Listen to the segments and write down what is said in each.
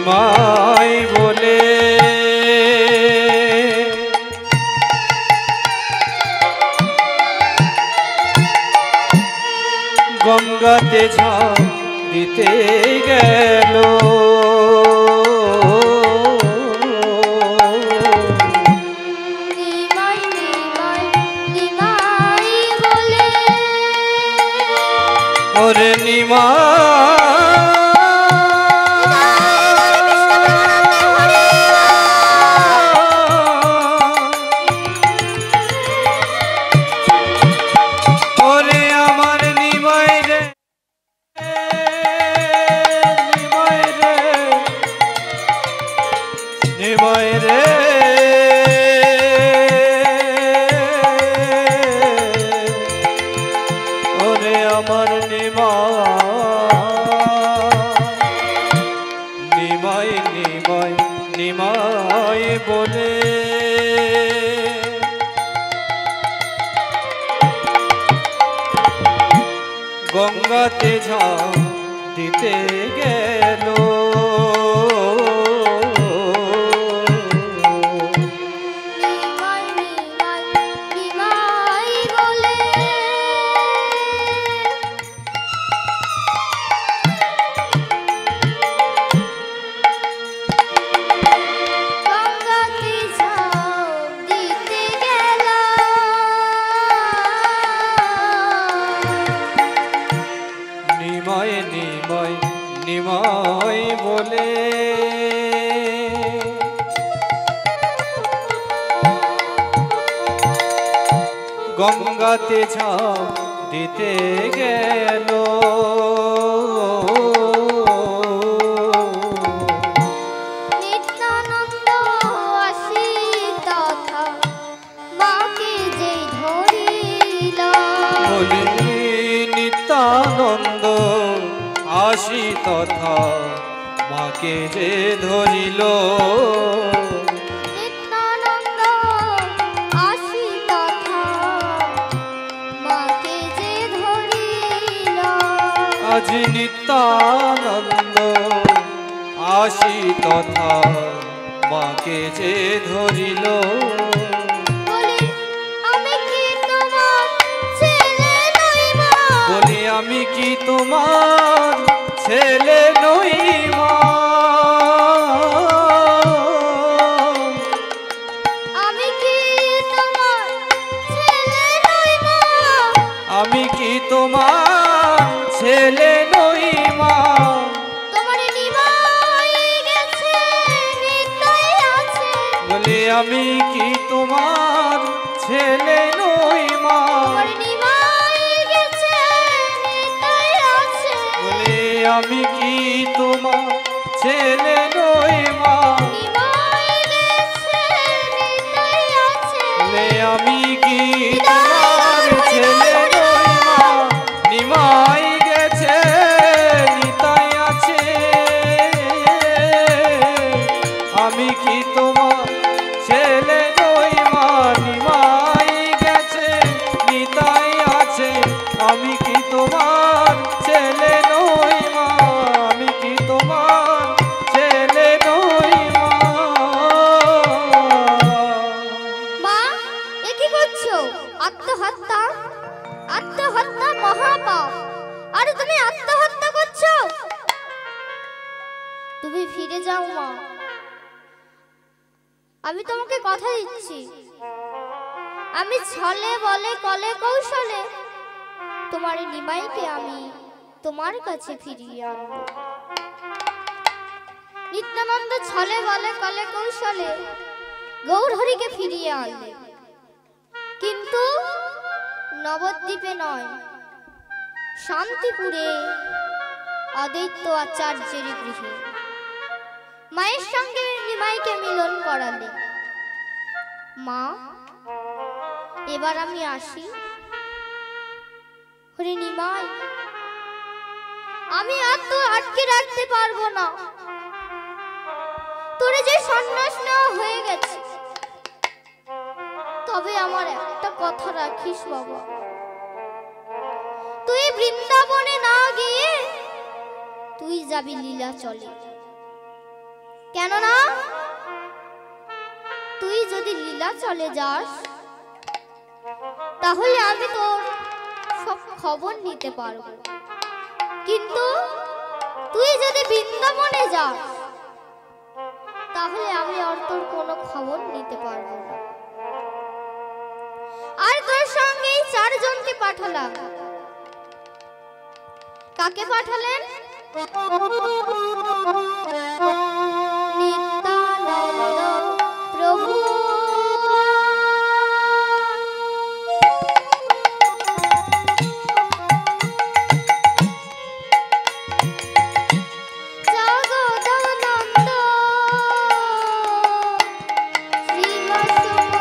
নিমাই বলে গঙ্গাতে ঝাঁপ দিতে গেল ওরে নিমাই বলে গঙ্গাতে ঝাঁপ দিতে গেল নিমাই বলে গঙ্গাতে ঝাঁপ দিতে গেল নিত্যানন্দ আসি তথা মাকে যে ধরিল বলি নিত্যানন্দ আসি তথা মাকে যে ধরিল নিত্যানন্দ আসি তথা মাকে যে ধরিল আজ নিত্যানন্দ আসি তথা মাকে যে ধরিল বলি আমি কি তোমার ছেলে নই মা আমি কি তোমার ছেলে নই মা আমি কি তোমার ছেলে নই মা তোমার নিমাই গেছে নিতাই আছে বলি আমি কি তোমার ছেলে নই মা তোমার নিমাই গেছে নিতাই আছে বলি আমি কি তোমার ছেলে নই মা নিমাই গেছে নিতাই আছে বলি আমি কি তোমার ছেলে নই মা নিমাই গেছে নিতাই আছে আমি কি তোমার ছেলে নই মা নিমাই গেছে নিতাই আছে আমি কি তোমার ছেলে নই মা আমি কি তোমার ছেলে নই মা মা এ কি করছো আত্মহত্যা আত্মহত্যা মহাপাপ আর তুমি আত্মহত্যা করছো তুমি ফিরে যাও মা আমি তোমাকে কথা দিচ্ছি আমি ছলে বলে কলে কৌশলে তোমার নিমাইকে আমি তোমার কাছে ফিরিয়ে আনবো নিত্যানন্দ ছলে বলে কলে কৌশলে গৌরহরিকে ফিরিয়ে আনলে কিন্তু নবদ্বীপে নয় শান্তিপুরে অদ্বৈত আচার্যের গৃহে মায়ের সঙ্গে নিমাইকে মিলন করালে মা এবার আমি আসি হরি নিমাই আমি আর তো আটকে রাখতে পারবো না তোরে যে সন্ন্যাস নেওয়া হয়ে গেছে তবে আমার একটা কথা রাখিস বাবা তুই বৃন্দাবনে না গিয়ে তুই যাবি লীলাচলে কেননা তুই যদি লীলা চলে যাস তাহলে আমি তোর সব খবর নিতে পারবো, কিন্তু তুই যদি বৃন্দাবনে যাস তাহলে আমি আর তোর কোনো খবর নিতে পারবো না। আর তোর সঙ্গে 4 জনকে পাঠালাম। কাকে পাঠালেন? নিত্যানন্দ প্রভু, জগদানন্দ, শ্রীবাসুদেব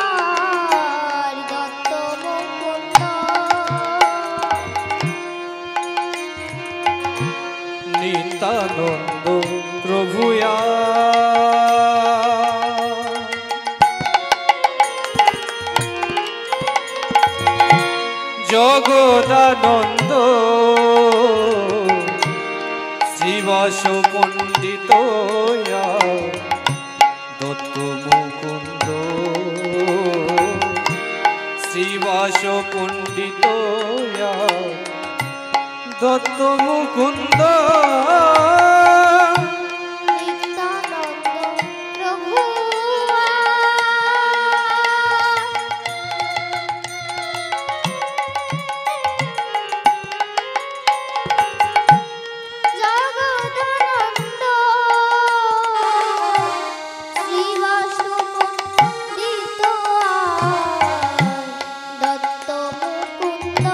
আর দত্ত মুকুন্দ। নিত্যানন্দ প্রভুয়া জগদানন্দ শ্রীবাস পণ্ডিত দত্ত মুকুন্দ, শ্রীবাস পণ্ডিত দত্ত মুকুন্দ। নিত্যানন্দ প্রভু, জগদানন্দ শ্রীবাসু পণ্ডিত দত্ত মুকুন্দ।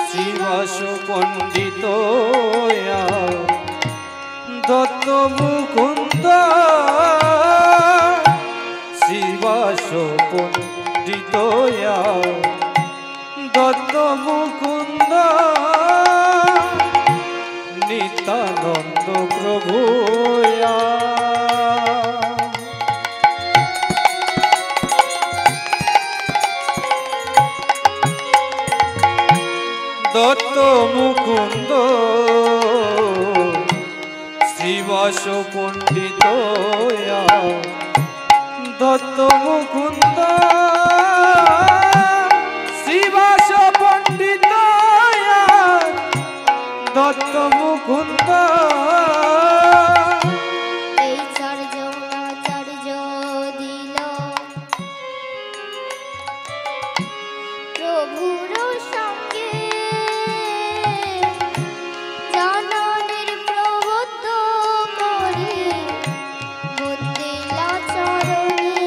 শ্রীবাস পণ্ডিত দত্ত মুকুন্দ, শ্রীবাস পণ্ডিত দত্ত মুকুন্দ। নিত্যানন্দ প্রভুয়া দত্ত মুকুন্দ, শ্রীবাস পণ্ডিত দত্ত মুকুন্দ, শ্রীবাস পণ্ডিত দত্ত মুকুন্দ। এই 4 জন আচার্য দিল প্রভুর সঙ্গে, জননীর প্রবোধ করি বন্দিলা চরণে।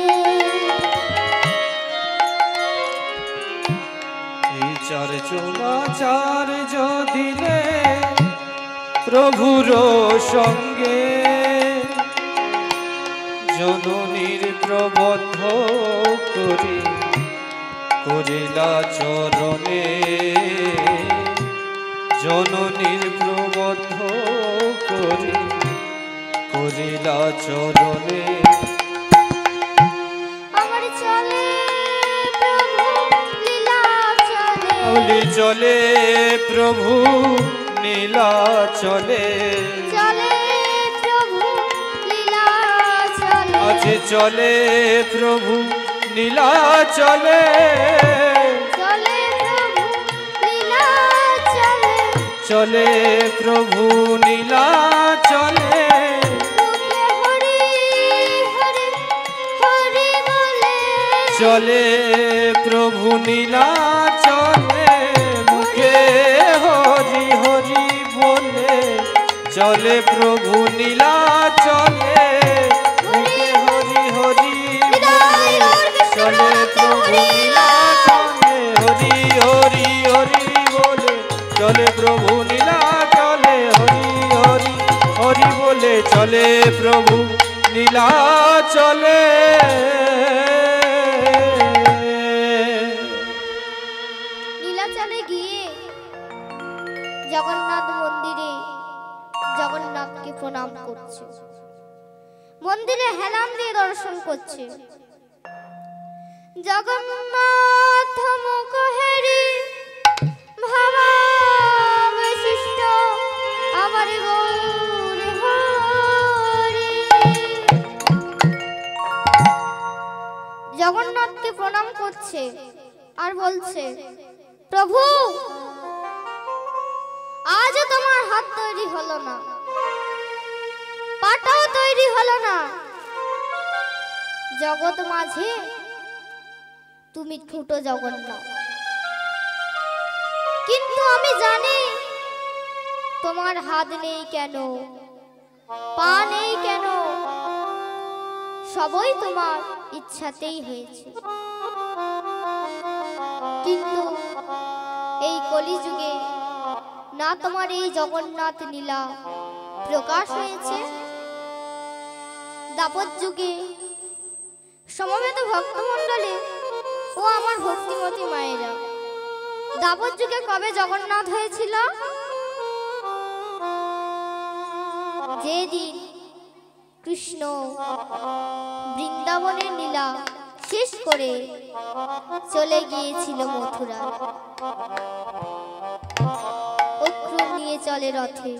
এই 4 জন আচার্য দিলে প্রভুর সঙ্গে, জননীর প্রবদ্ধ করি করিলা চরণে, জননীর প্রবদ্ধ করি করিলা চরণে। আমার চলে প্রভু লীলা চলে, চলে প্রভু নীলা চলে, চলে প্রভু লীলা চলে, আছে চলে প্রভু নীলা চলে, চলে প্রভু লীলা চলে, চলে প্রভু নীলা চলে। মুখে হরি হরি হরি বলে, চলে প্রভু নীলা চলে, মুখে হরি হরি বলে, চলে প্রভু নীলা চলে, মুখে হরি হরি বলে, চলে প্রভু নীলা চলে, হরি হরি হরি বলে, চলে প্রভু নীলা চলে, হরি হরি হরি বলে, চলে প্রভু নীলা চলে। নীলাচলে গিয়ে জগন্নাথ মন্দিরে জগন্নাথকে প্রণাম করছে, মন্দিরে হেলান দিয়ে দর্শন করছে। জগন্নাথ মুখ হেরি ভাবা বৈশিষ্ট্য আমার আর বলছে, প্রভু আজও তোমার হাত তৈরি হলো না, পাটাও তৈরি হলো না, জগৎ মাঝে তুমি ঠুটো জগন্নাথ। কিন্তু আমি জানি তোমার হাত নেই কেন, পা নেই কেন, সবই তোমার ইচ্ছাতেই হয়েছে। কিন্তু এই কলিযুগে না তোমার এই জগন্নাথ লীলা প্রকাশ হয়েছে, দাপর যুগে সমবেত ভক্তমণ্ডলী ও আমার ভক্তিমতী মায়েরা, দাপর যুগে কবে জগন্নাথ হয়েছিল? যেদিন কৃষ্ণ বৃন্দাবনের লীলা শেষ করে চলে গিয়েছিল মথুরা, অক্রুর নিয়ে চলে রথে,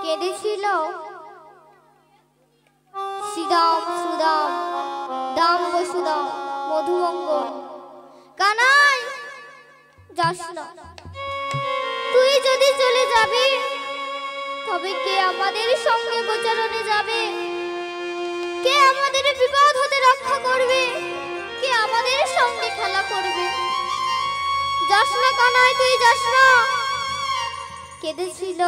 কেঁদেছিল শ্রীদাম সুদাম দাম বসুদাম মধুমঙ্গল, কানাই যাস না, তুই যদি চলে যাবি তবে কে আমাদের সঙ্গে গোচরণে যাবে, কে আমাদের বিপদ হতে রক্ষা করবে, কে আমাদের সঙ্গে খেলা করবে? যাস না কানাই, তুই যাস না। কেঁদেছিল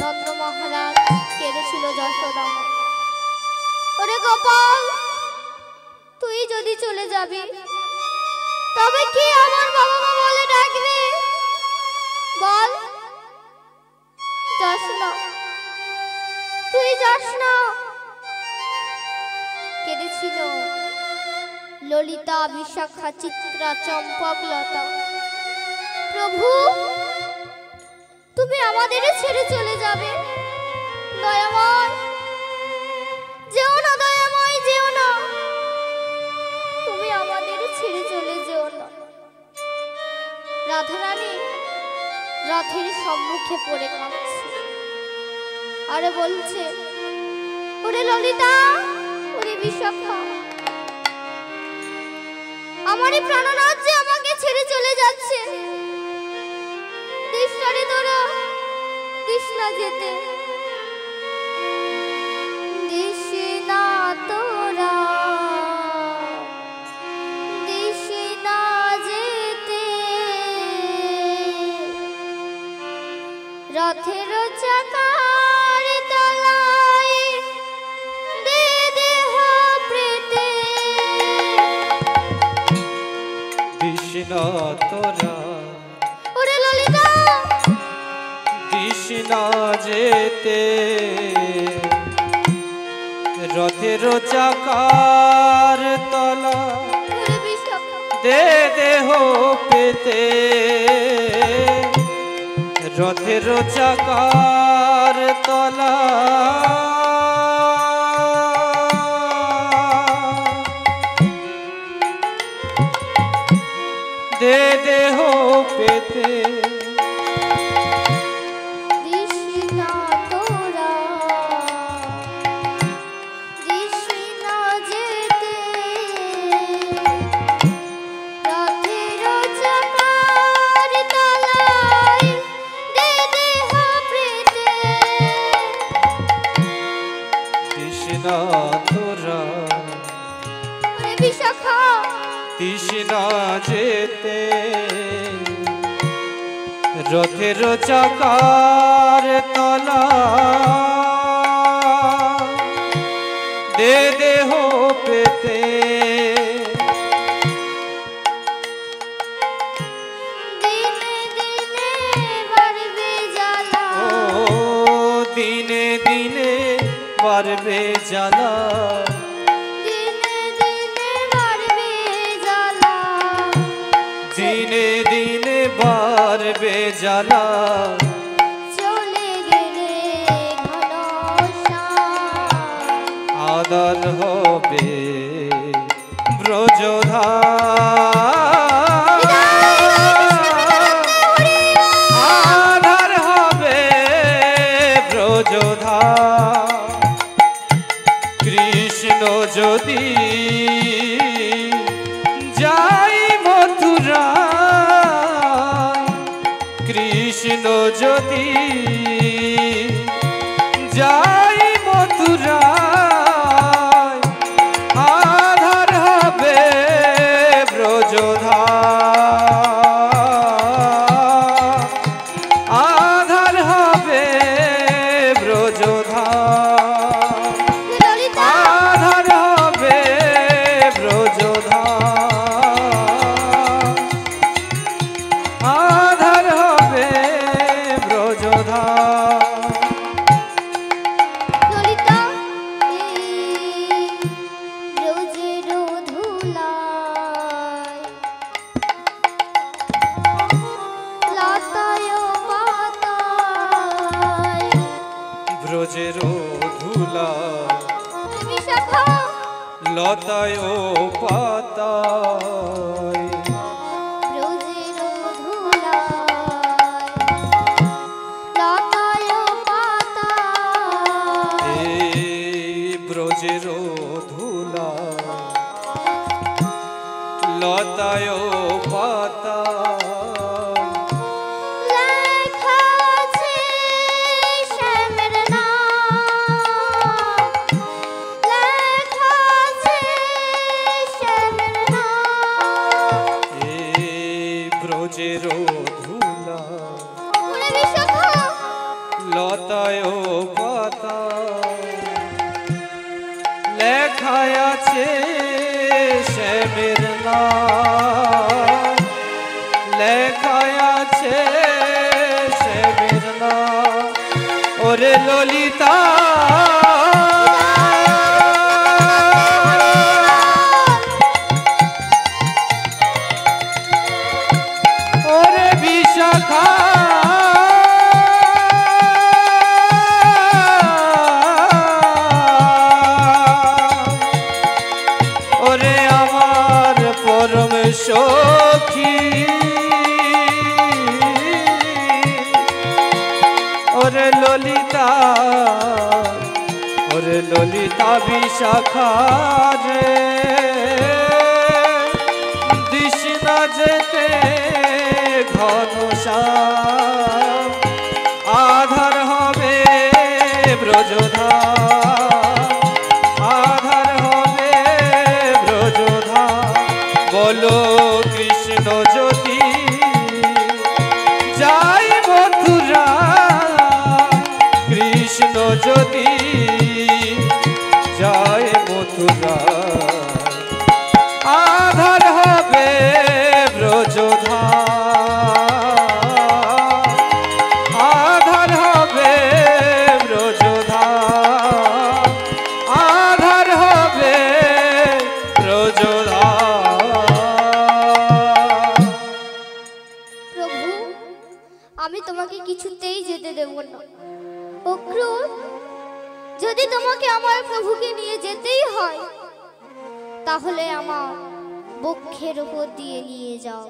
নন্দ মহারাজ, কেঁদেছিল যশোদা। ওরে গোপাল, তুই যদি চলে যাবি তবে কে আমার বাবা মা বলে ডাকবে? বল, যাস না, তুই যাস না। কেঁদেছিল ললিতা, বিশাখা, চিত্রা, চম্পক, লতা। প্রভু, তুমি আমাদের ছেড়ে চলে যাবে? দয়াময়, যেও না, দয়াময়, যেও না, তুমি আমাদের ছেড়ে চলে যেও না। রাধারানী রথের সম্মুখে পড়ে কাঁদছে, আরে বলছে, ওরে ললিতা, ওরে বিশাখা, আমারই প্রাণনাথ যে আমাকে ছেড়ে চলে যাচ্ছে, দিশারে তোরা, দিস না যেতে, দিস না তোরা, দিস না যেতে, রথের চাকার তলায় দে দেহ প্রেতে, দিস না তোরা, ওরে ললিতা, দিস না যেতে, রথের চাকার তলা ওরে বিশাখা, দে দেহ পেতে, রথের চাকার তলা দে দেহ পেতে, দিস না তোরা, দিস না যেতে, রথের চাকার তলায় দে দেহ প্রেতে, দিস না তোরা, ওরে বিশাখা, দিস না যেতে, রথের চাকার তলা দে দেহ পেতে, দিনে দিনে বাড়বে জ্বালা, ও দিনে দিনে বাড়বে জ্বালা, দিনে দিনে বাড়বে জ্বালা, দিনে দিনে বাড়বে জ্বালা, চলে গেলে ঘনশ্যাম, আদর হবে ব্রজধাম, আদর হবে ব্রজধাম, কৃষ্ণ যদি কৃষ্ণ যদি যাই মথুরায় আধার হবে ব্রজধাম আধার হবে ব্রজধাম আধার হবে ব্রজধাম আধার হবে ব্রজধাম ললিতা ব্রজের ধুলায় লতায় পাতায় ব্রজের ধুলা বিশাখা লতায় পাতায় ব্রজের ধুলায় লতায় পাতায় এই ব্রজের ধুলা লতায় পাতায় লেখা আছে শ্যামের নাম লেখা আছে শ্যামের নাম এই ব্রজের ধুলা ওরে বিশাখা লতায় পাতায় লেখায় আছে শ্যামের নাম লেখায় আছে শ্যামের নাম ওরে ললিতা ওরে বিশাখা ওরে আমার পরম সখী ওরে ললিতা বিশাখা রে দিস না যেতে ঘনশ্যাম আধার হবে ব্রজধাম আধার হবে ব্রজধাম বলো কৃষ্ণ যদি যাই মথুরা কৃষ্ণ যদি যায় মথুরা আধার হবে ব্রজধাম আধার হবে ব্রজধাম আধার হবে ব্রজধাম প্রভু আমি তোমাকে কিছুতেই যেতে দেব না অক্রূর যদি তোমাকে আমার প্রভুকে নিয়ে যেতেই হয় তাহলে আমার বক্ষের উপর দিয়ে নিয়ে যাও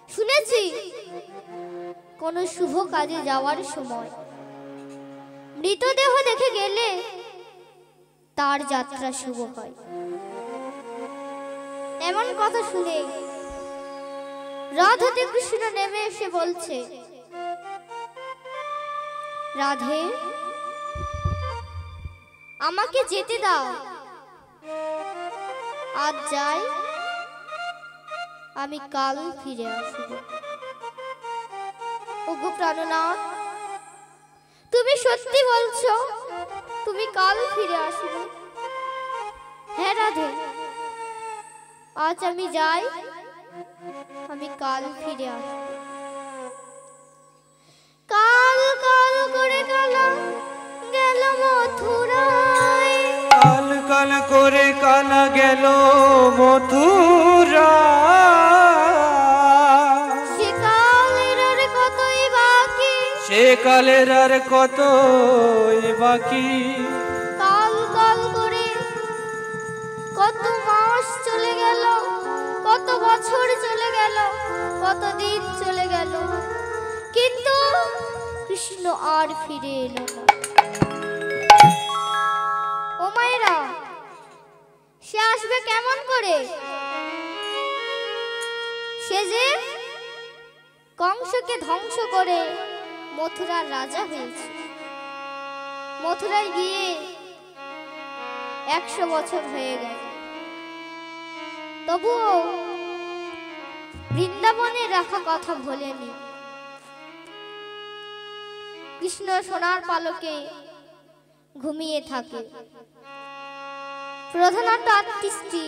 শুনেছি কোন শুভ কাজে যাওয়ার সময় মৃতদেহ দেখে গেলে তার যাত্রা শুভ হয় এমন কথা শুনে রাধাতে কৃষ্ণ নেমে এসে বলছে রাধে আমাকে যেতে দাও আজ যাই আমি কাল ফিরে আসব ওগো প্রাণনাথ তুমি সত্যি বলছো তুমি কাল ফিরে আসবে হ্যাঁ রাধে আজ আমি যাই আমি কাল ফিরে আসব কাল কাল করে কালা গেল মথুরায় কাল কাল করে কালা গেল মথুরা সে কালের আর কতই বাকি কাল কাল করে কত মাস চলে গেল কত বছর চলে গেল কত দিন চলে গেল কিন্তু কৃষ্ণ আর ফিরে এলো না ও মায়েরা সে আসবে কেমন করে সে যে কংসকে ধ্বংস করে মথুরার রাজা হয়েছে। মথুরায় গিয়ে 100 বছর হয়ে গেল, তবুও বৃন্দাবনে রাখা কথা ভোলেনি। কৃষ্ণ সোনার পালকে ঘুমিয়ে থাকে। প্রধানত 8টি স্ত্রী,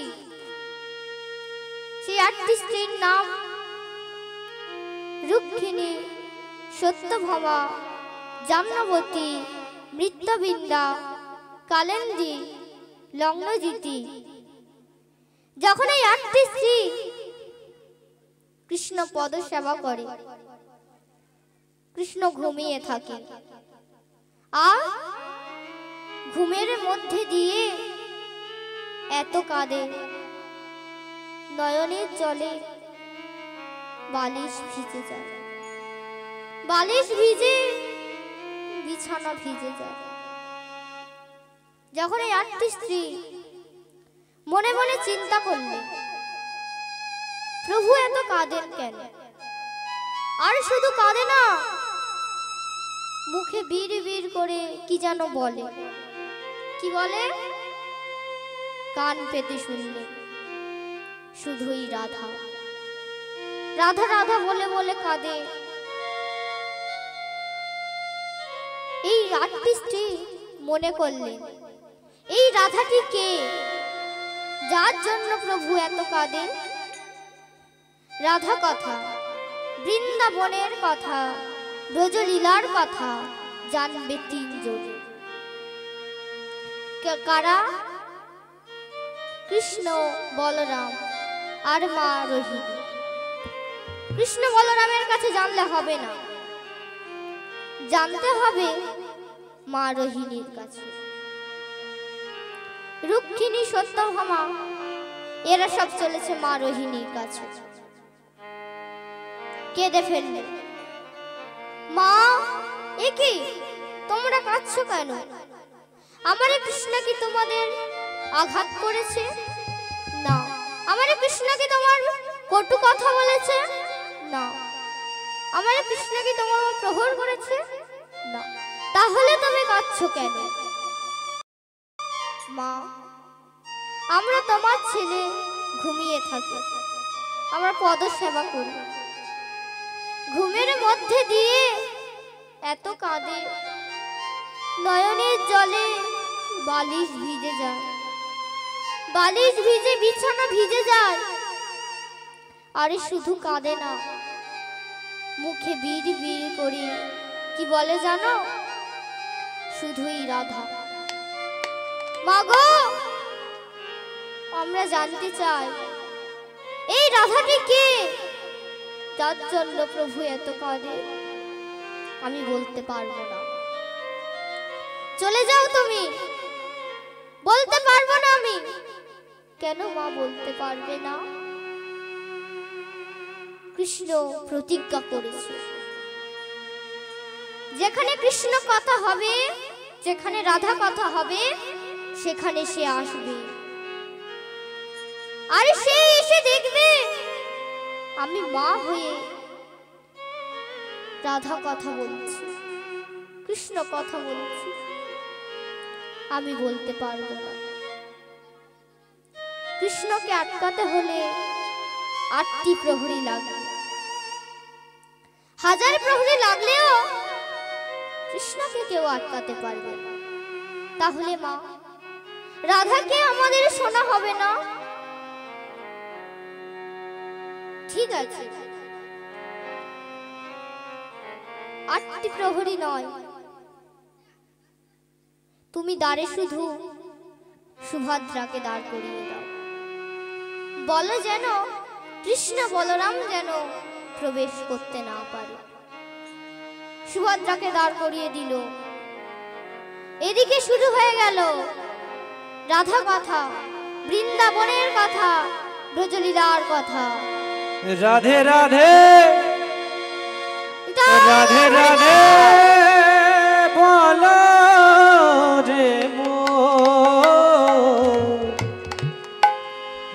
সেই 8টি স্ত্রীর নাম রুক্মিণী, সত্যভামা, জাম্নবতী, মৃত্যবিন্দা, কালেন্দী, লগ্নজিতি। যখন এই 8টি স্ত্রী কৃষ্ণ পদ সেবা করে, কৃষ্ণ ঘুমিয়ে থাকে, আর ঘুমের মধ্যে দিয়ে এত কাঁদে, নয়নের জলে বালিশ ভিজে যায়, বালিশ ভিজে বিছানা ভিজে যায়। যখন এই 8টি স্ত্রী মনে মনে চিন্তা করলেন, প্রভু এত কাঁদেন কেন? আর শুধু কাঁদে না, মুখে বীর বীর করে কি যেন বলে। কি বলে? কান পেতে শুনলে শুধুই রাধা রাধা রাধা বলে বলে কাঁদে। এই 8টি স্ত্রী মনে করলেন, এই রাধাটি কে, যার জন্য প্রভু এত কাঁদে? রাধা কথা, বৃন্দাবনের কথা, ব্রজলীলার কথা জানবে 3 জন। কারা? কৃষ্ণ, বলরাম আর মা রোহিণী। কৃষ্ণ বলরামের কাছে জানলে হবে না, জানতে হবে মা রোহিণীর কাছে। রুক্মিণী, সত্যভামা এরা সব চলেছে মা রোহিণীর কাছে। কেঁদে ফেললে, মা এ কি, তোমরা কাঁদছো কেন? আমার কৃষ্ণ কি তোমাদের আঘাত করেছে? না। আমার কৃষ্ণ কি তোমার কটু কথা বলেছে? না। আমার কৃষ্ণ কি তোমার প্রহর করেছে? না। তাহলে তুমি কাঁদছো কেন? মা, আমরা তোমার ছেলে ঘুমিয়ে থাকি, আমরা পদ সেবা করি, ঘুমের মধ্যে দিয়ে এত কাঁদে, নয়নের জলে বালিশ ভিজে যায়, বালিশ ভিজে বিছানা ভিজে যায়। আরে শুধু কাঁদে না, মুখে বীর বীর করে কি বলে জানো? শুধুই রাধা। মাগো, আমরা জানতে চাই এই রাধাটি কে, যার জন্য প্রভু এত কাঁদে? আমি বলতে পারবো না। চলে যাও তুমি, বলতে পারবো না আমি। কেন মা বলতে পারবে না? কৃষ্ণ প্রতিজ্ঞা করেছে, যেখানে কৃষ্ণ কথা হবে, যেখানে রাধা কথা হবে, সেখানে সে আসবে। আর সে এসে দেখবে আমি মা হয়ে রাধা কথা বলছি, কৃষ্ণ কথা বলছি। আমি বলতে পারবো না। কৃষ্ণকে আটকাতে হলে 8টি প্রহরী লাগবে। 1000 প্রহরী লাগলেও কৃষ্ণকে কেউ আটকাতে পারবে না। তাহলে মা, রাধাকে আমাদের শোনা হবে না? ঠিক আছে, 8টি প্রহরী নয়, তুমি দ্বারে শুধু সুভদ্রাকে দাঁড় করিয়ে দাও। বলো যেন কৃষ্ণ বলরাম যেন প্রবেশ করতে না পারে। সুভদ্রাকে দাঁড় করিয়ে দিল। এদিকে শুরু হয়ে গেল রাধা কথা, বৃন্দাবনের কথা, ব্রজলীলার কথা। রাধে রাধে রাধে রাধে বলো রে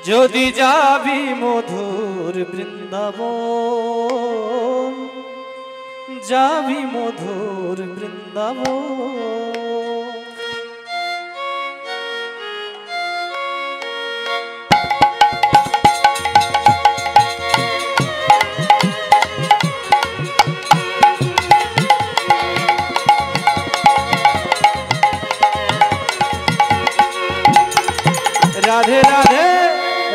যদি যাবি মধুর বৃন্দাবন, যাবি মধুর বৃন্দাবন। রাধে রাধে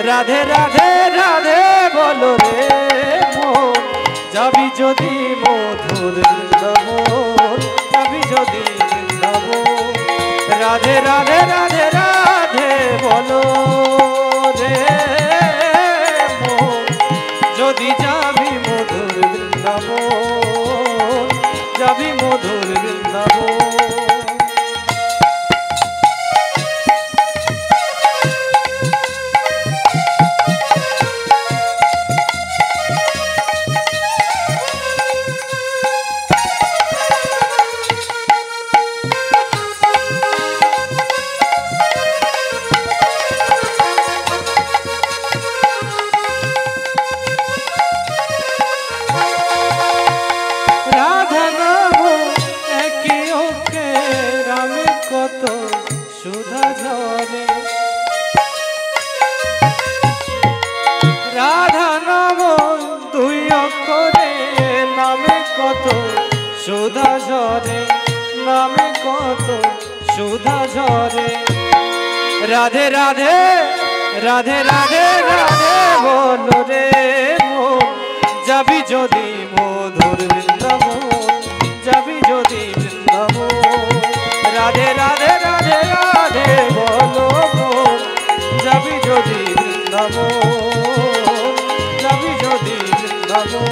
রাধে রাধে রাধে বলো রে মন, যাবি যদি মধুর বৃন্দাবন, যাবি যদি বৃন্দাবন। রাধে রাধে রাধে রাধে বলো রে মন, যদি যাবি মধুর বৃন্দাবন, যাবি মধুর বৃন্দাবন। সুধা ঝরে রাধা নাম দুই অক্ষরে, নামে কত সুধা ঝরে, নামে কত সুধা ঝরে। রাধে রাধে রাধে রাধে রাধে বলো রে মন, যাবি যদি মধুর বৃন্দাবন, যাবি যদি বৃন্দাবন। রাধে রাধে রাধে রাধে বলো মন, যাবি যদি বৃন্দাবন, যাবি যদি বৃন্দাবন।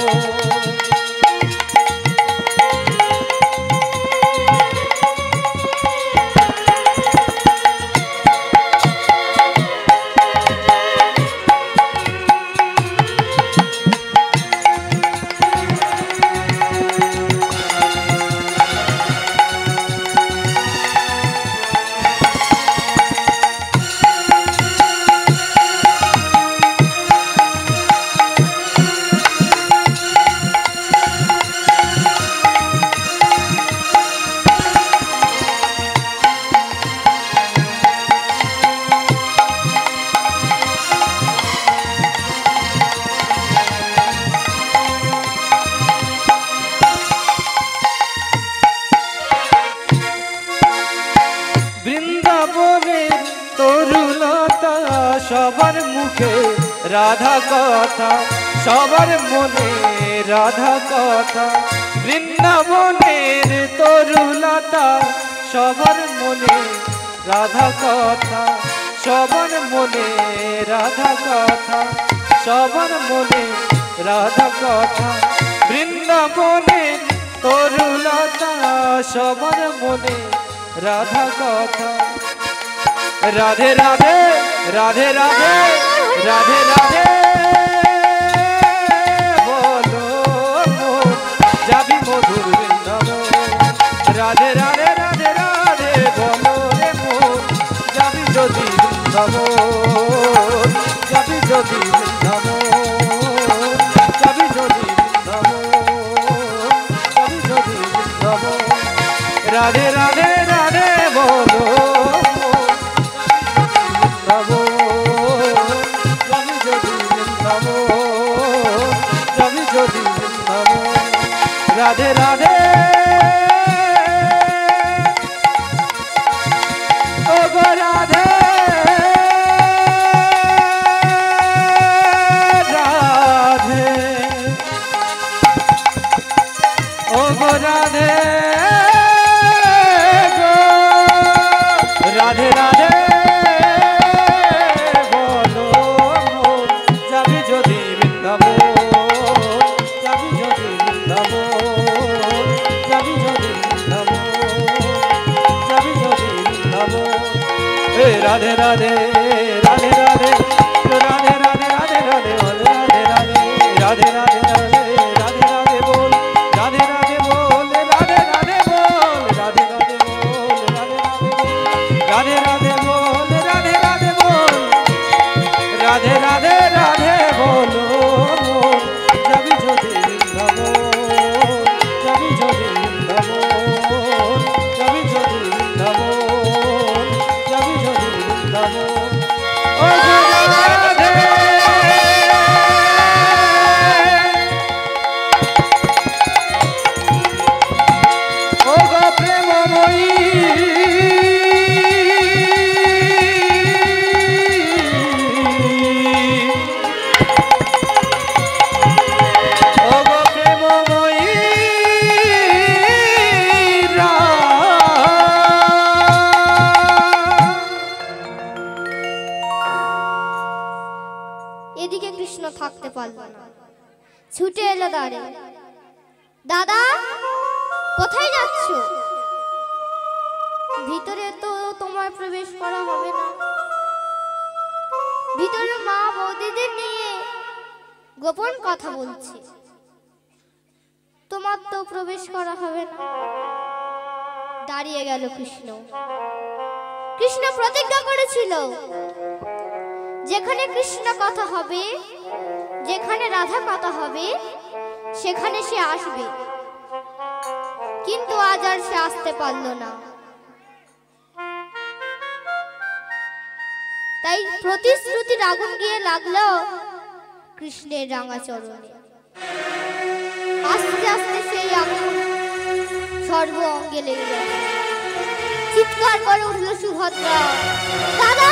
বৃন্দাবনের তরুলতা, সবার মুখে রাধা কথা, সবার মনে রাধা কথা। বৃন্দাবনের তরুলতা, সবার মনে রাধা কথা, সবার মনে রাধা কথা, সবার মনে রাধা কথা। বৃন্দাবনের তরুলতা, সবার মনে রাধা কথা। রাধে রাধে রাধে রাধে রাধে রাধে বলো মন, যাবি মধুর বৃন্দাবন। রাধে রাধে রাধে রাধে বলো রে মন, যাবি যদি বৃন্দাবন, যাবি যদি বৃন্দাবন, যাবি যদি বৃন্দাবন, যাবি যদি বৃন্দাবন। রাধে রাধে রাধে বলো বৃন্দাবন, যাবি যদি বৃন্দাবন, যাবি যদি বৃন্দাবন। রাধে রাধে ও গো রাধে রাধে, ও গো রাধে রাধে রাধে বলো মন, যাবি যদি বৃন্দাবন, যাবি যদি বৃন্দাবন, যাবি যদি বৃন্দাবন, যাবি যদি বৃন্দাবন। রাধে রাধে রাধে রাধে রাধে রাধে রাধে রাধে বল, রাধে রাধে রাধে রাধে রাধে রাধে রাধে বল, রাধে রাধে বল, রাধে রাধে বল, রাধে রাধে বল, রাধে রাধে বল, রাধে রাধে বল, রাধে রাধে রাধে বলো মন, যাবি যদি বৃন্দাবন, যাবি দ্বারে। দাদা, কোথায় যাচ্ছ? ভিতরে তো তোমার প্রবেশ করা হবে না। ভিতরে মা বৌদিদের নিয়ে গোপন কথা বলছে, তোমার তো প্রবেশ করা হবে না। দাঁড়িয়ে গেল কৃষ্ণ। কৃষ্ণ প্রতিজ্ঞা করেছিল, যেখানে কৃষ্ণ কথা হবে, যেখানে রাধা কথা হবে, সেখানে সে আসবে। কিন্তু আজ আর সে আসতে পারল না। তাই প্রতিশ্রুতির আগুন গিয়ে লাগলো কৃষ্ণের রাঙা চরণে। আস্তে আস্তে সেই আগুন সর্ব অঙ্গে লেগে গেল। চিৎকার করে উঠল সুভদ্রা, দাদা!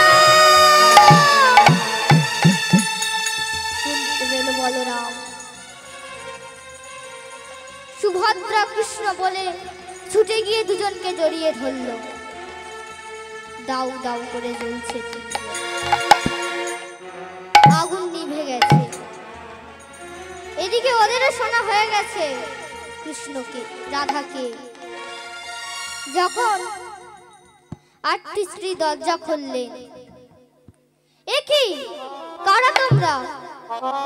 শুনতে পেল বলরাম। সুভদ্রা কৃষ্ণ বলে ছুটে গিয়ে দুজনকে জড়িয়ে ধরল। দাউ দাউ করে জ্বলছে, আগুন নিভে গেছে। এদিকে ওদেরও শোনা হয়ে গেছে কৃষ্ণকে, রাধাকে। যখন 8টি স্ত্রী দরজা খুললেন, এ কি, কারা তোমরা?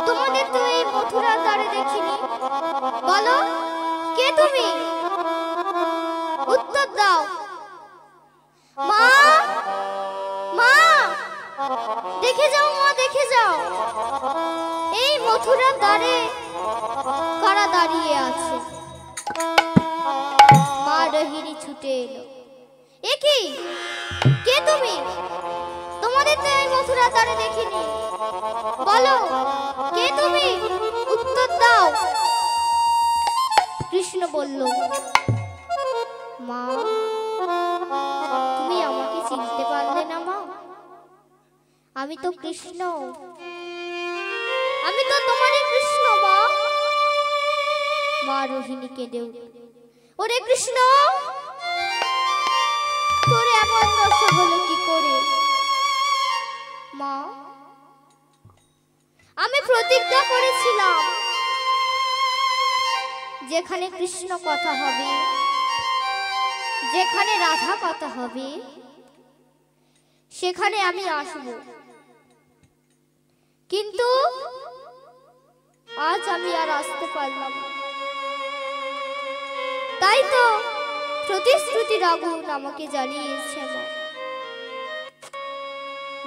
তোমাদের তো এই মথুরার দ্বারে দেখিনি। বলো, কে তুমি? উত্তর দাও। মা, মা, দেখে যাও মা, দেখে যাও, এই মথুরার দ্বারে কারা দাঁড়িয়ে আছে। মা রোহিণী ছুটে এলো। এ কি, কে তুমি? তোমাদের তো এই মথুরার দ্বারে দেখিনি। বলো, কে তুমি? উত্তর দাও। কৃষ্ণ বলল, মা, তুমি আমাকে চিনতে পারলে না মা? আমি তো কৃষ্ণ, আমি তো তোমারই কৃষ্ণ মা। মা রোহিণী কেঁদে উঠল, ওরে কৃষ্ণ, তোর এমন দশা হলো কি করে? মা, আমি প্রতিজ্ঞা করেছিলাম, যেখানে কৃষ্ণ কথা হবে, যেখানে রাধা কথা হবে, সেখানে আমি আসব। কিন্তু আজ আমি আর আসতে পারলাম না। তাই তো প্রতিশ্রুতির আগুন আমাকে জ্বালিয়েছে মা।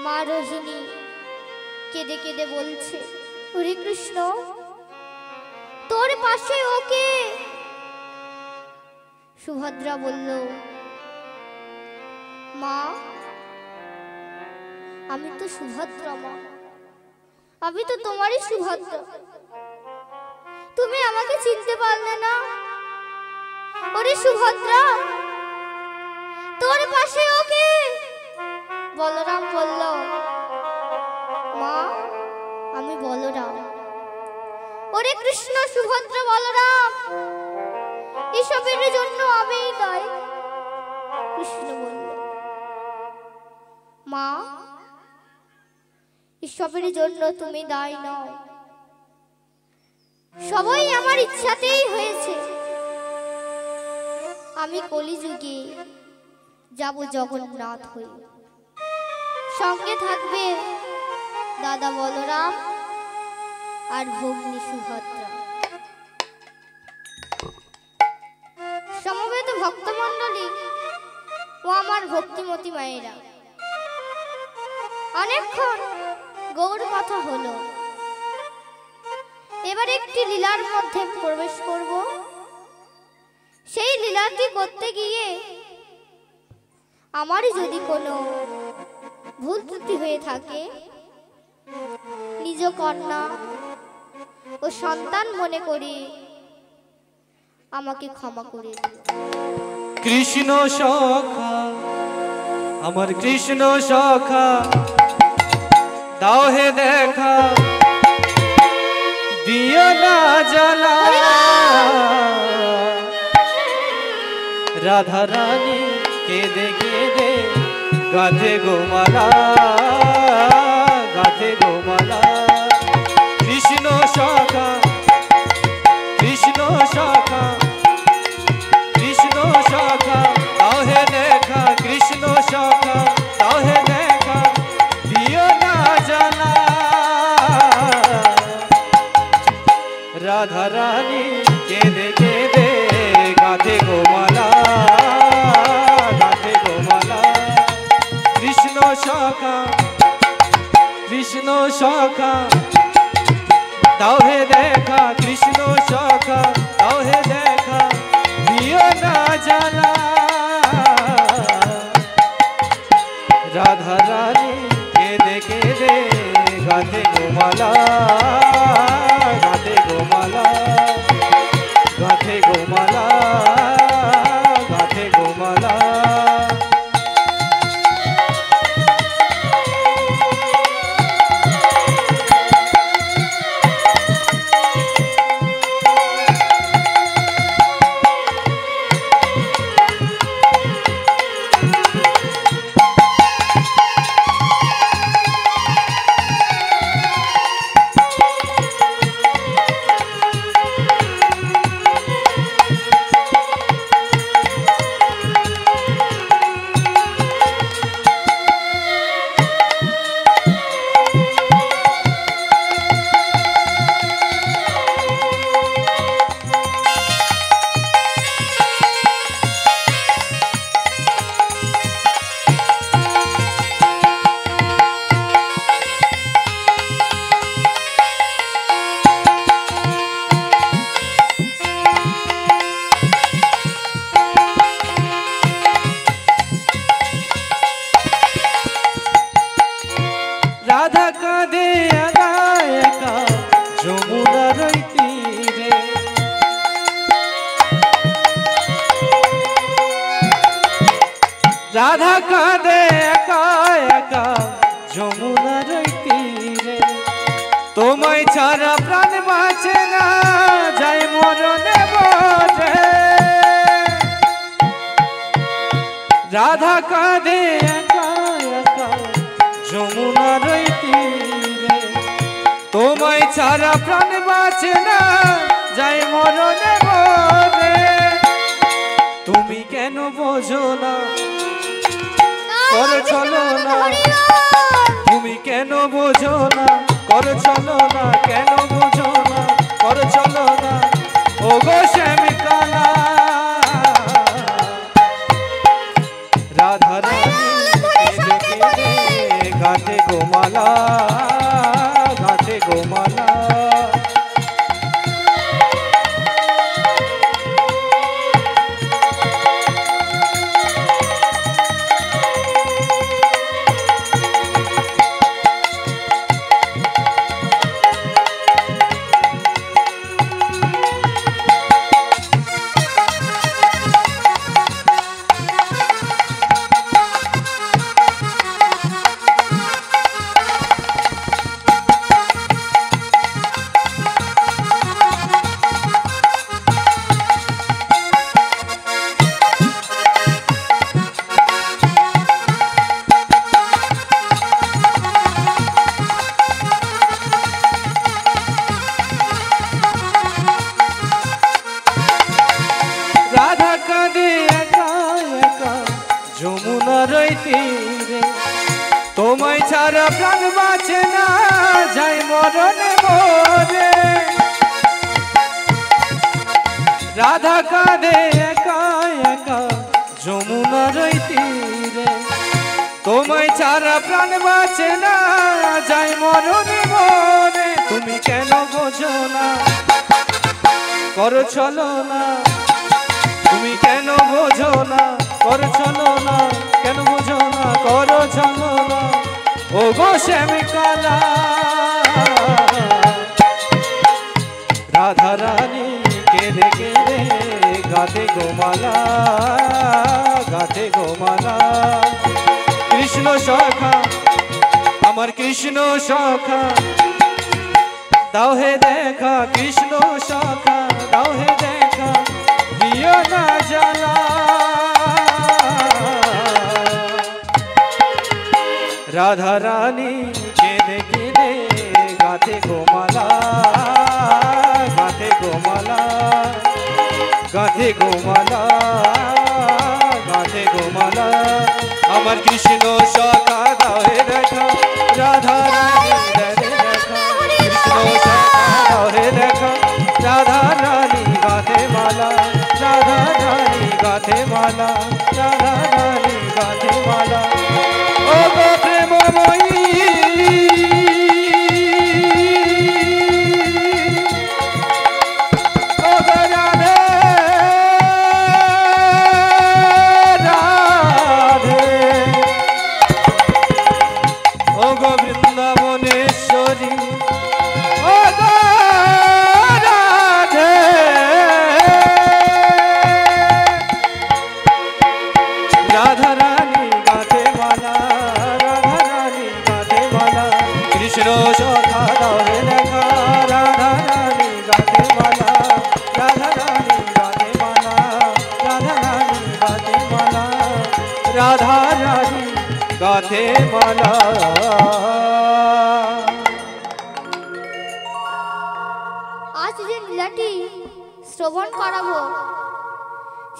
মা রোহিণী কেঁদে কেঁদে বলছে, হরে কৃষ্ণ, তোর পাশে ওকে? সুভদ্রা বলল, মা, আমি তো সুভদ্রা মা, আমি তো তোমারই সুভদ্রা। তুমি আমাকে চিনতে পারলে না? ওরে সুভদ্রা, তোর পাশে ওকে? বলরাম বলল, মা, আমি বলরাম। ওরে কৃষ্ণ, সুভদ্রা, বলরাম, এসবের জন্য আমি দায়ী। কৃষ্ণ বলল, মা, এসবের জন্য তুমি দায়ী নও। সবাই আমার ইচ্ছাতেই হয়েছে। আমি কলিযুগে যাব জগন্নাথ হয়ে। সঙ্গে থাকবে দাদা বলরাম আর ভগ্নী সুভদ্রা। সমবেত ভক্তমণ্ডলী ও আমার ভক্তিমতী মায়েরা, অনেকক্ষণ গৌর কথা হলো। এবার একটি লীলার মধ্যে প্রবেশ করব। সেই লীলাটি করতে গিয়ে আমারই যদি কোনো ভুল ত্রুটি হয়ে থাকে, নিজ কন্যা ও সন্তান মনে করি আমাকে ক্ষমা করে দিও। কৃষ্ণ সখা, আমার কৃষ্ণ সখা, দাও হে দেখা, দিও না জ্বালা। রাধা রানী কেঁদে কেঁদে গাথে গোমালা, গাথে গোমালা। কৃষ্ণ সখা, কেঁদে কেঁদে গাঁথে গোমালা, গাঁথে গোমালা। কৃষ্ণ সখা, কৃষ্ণ সখা দাও হে দেখা, কৃষ্ণ সখা দাও হে দেখা, দিও না জানা। রাধা রানী কেঁদে কেঁদে গাঁথে গোমালা, গাঁথে গোমালা, গাঁথে গোমালা, গাঁথে গোমালা। রাধা কাঁদে একা একা যমুনার ওই তীরে, রাধা কাঁদে একা একা যমুনার ওই তীরে। তোমায় ছাড়া প্রাণ বাঁচে না, যায় মরণে বসে। রাধা কাঁদে একা একা যমুনার ওই তীরে, তোমায় ছাড়া প্রাণ বাঁচে না, যাই মরণে বলে। তুমি কেন বোঝো না, করো চলো না, তুমি কেন বোঝো না, করো চলো না, কেন বোঝো না, করো চলো না, ও গো শ্যামিকালা। রাধা রানী কেঁদে কেঁদে গাঁথে গোমালা, গাঁথে গোমালা। রাধা কাঁদে একা একা যমুনার ওই তীরে, তোমায় ছাড়া প্রাণ বাঁচে না, যাই মরণে মরে। রাধা কাঁদে একা একা যমুনার ওই তীরে, তোমায় ছাড়া প্রাণ বাঁচে না, যাই মরণে মরে। তুমি কেন বোঝো না, করো চলো না, তুমি কেন বোঝো না, করো চলো না, কেন বোঝো না, করো চলো না, ও গো শ্যামিকালা। রাধা রানী কেঁদে কেঁদে গাঁথে গোমালা, গাঁথে গোমালা। কৃষ্ণ সখা, আমার কৃষ্ণ সখা দাও হে দেখা, কৃষ্ণ সখা দাও হে দেখা, দিও না জানা। রাধা রানী কেঁদে কেঁদে গাঁথে গোমালা, গাঁথে গোমালা, গাঁথে গোমালা, গাঁথে গোমালা। আমার কৃষ্ণ সখা দাও হে দেখা, রাধা রানী দেখা, কৃষ্ণ সখা দাও হে দেখা, রাধা রানী গাঁথে গাথে মালা, রাধা রানী গাথে মালা। ও গো প্রেমময়ী ও গো রাধে রাধে, ও গো বৃন্দাবনেশ্বরী, ও গো রাধে। রাধা রানী গাথে মালা, রাধা রানী গাথে মালা, কৃষ্ণ সখা দরে দেখা, রাধা রানী গাথে মালা, রাধা রানী গাথে মালা, রাধা রানী গাথে মালা, রাধা রানী গাথে মালা। আজ যে লীলাটি শ্রবণ করাবো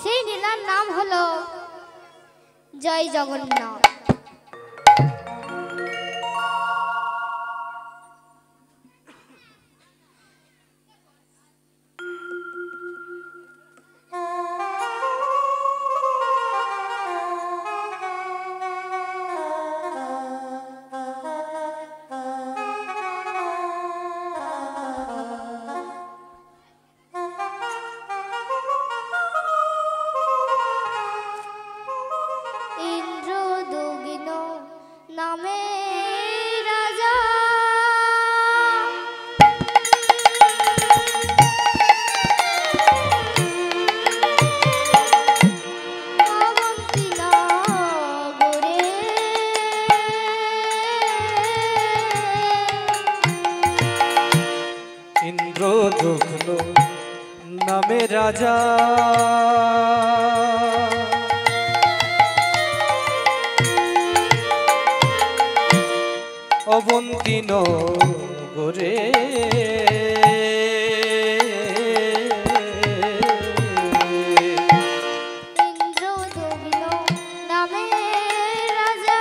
সেই লীলার নাম হলো জয় জগন্নাথ। ইন্দ্রদুগ্ন নামে রাজা অবন্তী নগরে ইন্দ্রদুগ্ন নামে রাজা, অবন্তী নগরে ইন্দ্রদুগ্ন নামে রাজা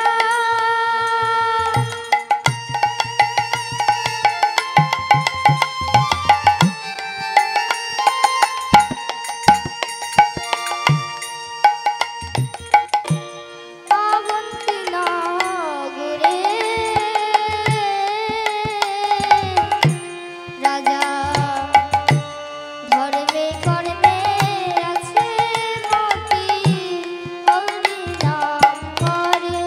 অবন্তী নগরে রাজা ধর্মে কর্মে আছে মতি, হরি নাম করে।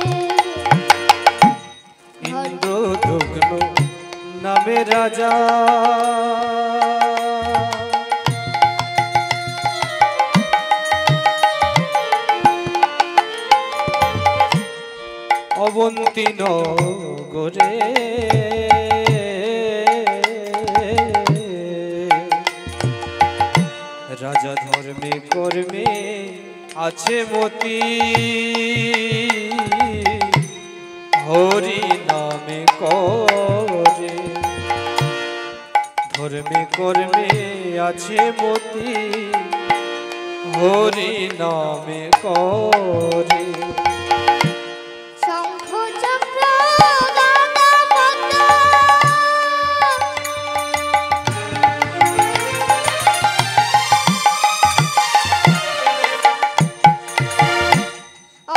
ইন্দ্রদুগ্ন নামে রাজা, অবন্তী নগরে রাজা ধর্মে কর্মে আছে মতি, হরি নামে করে। ধর্মে কর্মে আছে মতি, হরি নামে করে। শঙ্খ চক্র গদা পদ্ম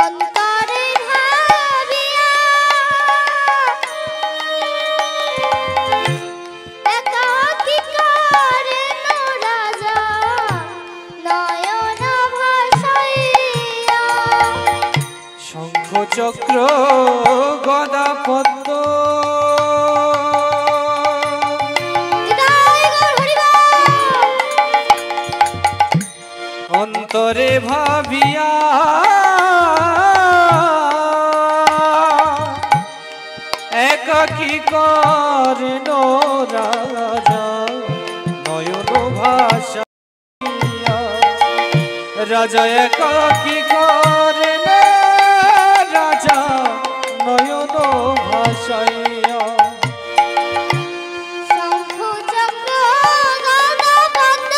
অন্তরে ভাবিয়া একাকী করেন রাজা নয়ন ভাসাইয়া। শঙ্খ চক্র গদা পদ্ম হৃদয় গৌর হরিবল। অন্তরে ভাবিয়া একাকী করেন রাজা নয়ন ভাসাইয়া। রাজা একাকী করেন রাজা নয়ন ভাসাইয়া। শঙ্খ চক্র গদা পদ্ম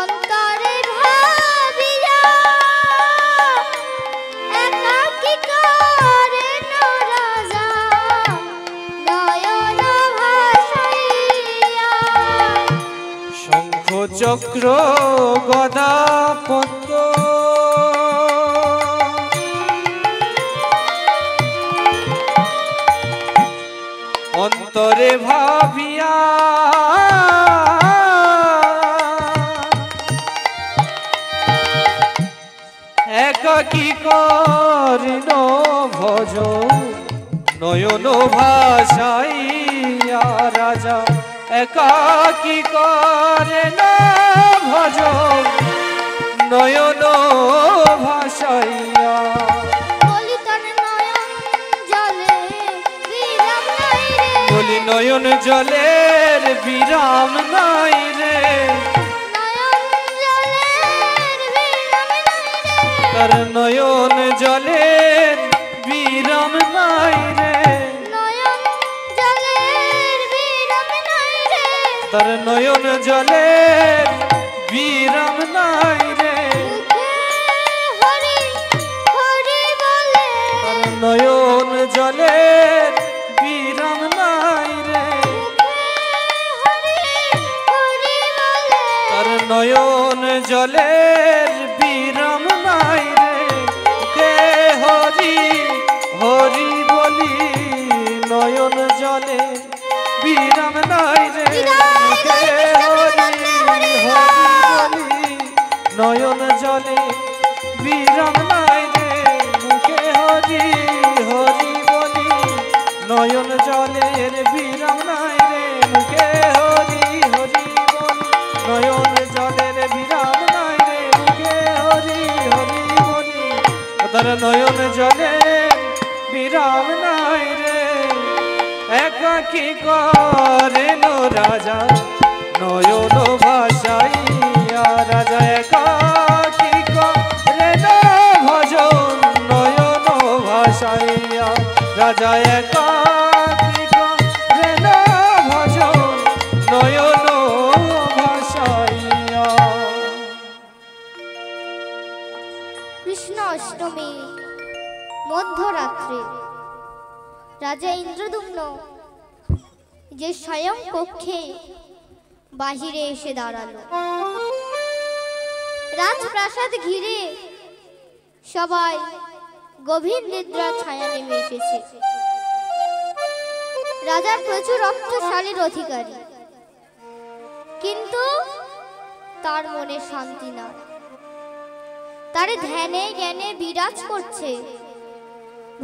অন্তরে ভাবিয়া একাকী করেন রাজা নয়ন চক্র গদা পদ্ম অন্তরে ভাবিয়া একাকী করিন ভজ নয়ন ভাসাইয়া রাজা একাকী করেন ভজ নয়ন ভাসাইয়া বলি নয়ন জলের বিরাম নাই রে তার নয়ন জলের বিরাম নাই রে তার নয়ন জলের বিরাম নাই রে তার নয়ন জলের বিরাম নাই রে তার নয়ন জলের বিরাম নাই রে কে হরি হরি বলি নয়ন জলে বিরাম নাই রে কে হরি হরি বলি নয়ন জলে বিরাম নাই রে মুখে হরি হরি বলি নয়ন জলের বিরাম নাই রে মুখে হরি হরি বলি নয়ন জলের বিরাম নাই রে মুখে হরি হরি বলি তার নয়ন জলের বিরাম নাই রে একাকী করেন রাজা নয়ন ভাসাইয়া রাজা একাকী করেন ভজন নয়ন ভাসাইয়া রাজা একাকী করেন ভজন নয়ন ভাসাইয়া। কৃষ্ণ অষ্টমী মধ্যরাত্রে রাজা ইন্দ্রদুম্ন যে স্বয়ং কক্ষে বাহিরে এসে দাঁড়ালো। রাজপ্রাসাদ ঘিরে সবাই গভীর নিদ্রার ছায়া নেমে এসেছে। রাজার প্রচুর অর্থশালীর অধিকারী, কিন্তু তার মনে শান্তি না। তার ধ্যানে জ্ঞানে বিরাজ করছে